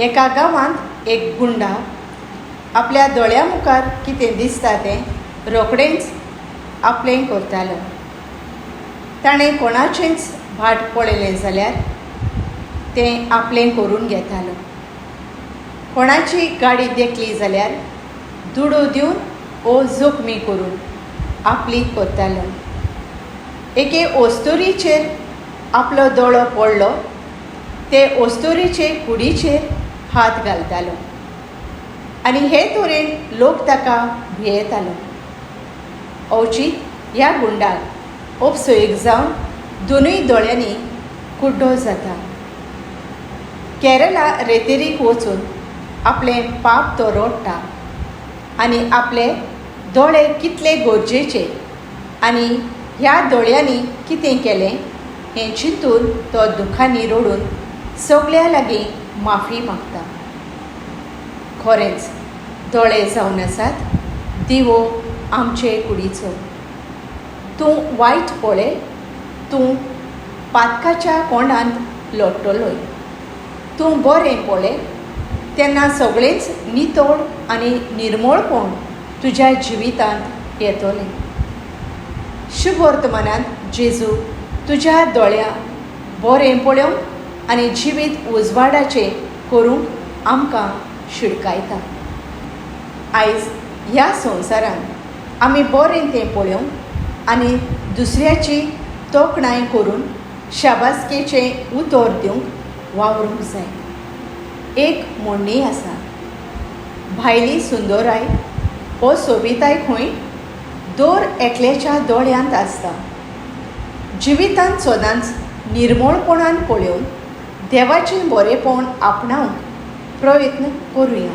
एका गांवांत एक गुंडा आपल्या दोळ्या मुखार कितें दिसता तें रोखडेंच आपलें करतालो. ताणें कोणाचेंच भाट पळयलें जाल्यार तें आपलें करून घेतालो. कोणाची गाडी देखली जाल्यार दुडू दिवन ओ जोखमी करून आपली करतालो. एके ओस्तुरीचेर आपलो दोळो पडलो ते ओस्तुरीचे कुडीचेर हात घालतालो आनी हे तरेन लोक ताका भियेतालो. अवचीत ह्या गुंडाक उपसोयीक जावन दोनूय दोळ्यांनी कुड्डो जाता. केरला रेतेरीक वचून आपलें पाप तो रोडटा आनी आपले दोळे कितले गरजेचे आनी ह्या दोळ्यांनी कितें केलें हें चिंतून तो दुखांनी रडून सगळ्या लागीं माफी मागता. खरेंच दोळे जावन आसात दिवो आमचे कुडीचो. तूं वायट पळय, तूं पातकाच्या कोंडांत लोट्टलोय. तूं बरें पळय तेन्ना सगळेंच नितोड आनी निर्मळपण तुज्या जिवितांत येतलें. शुभ वर्तमानांत जेजू तुज्या दोळ्या बरें पळोवंक आनी जिवीत उजवाडाचें करूंक आमकां शिडकायता. आयज ह्या संवसारांत आमी बरें तें पळोवंक आनी दुसऱ्याची तोखणाय करून शाबासकेचें उतर दिवंक वावरूंक जाय. एक म्हणणी आसा, भायली सुंदराय हो सोबिताय खंय दोर एकल्याच्या दोळ्यांत आसता. जिवितांत सदांच निर्मळपणान पळोवन देवाचें बरेंपण आपणावंक प्रयत्न करुया.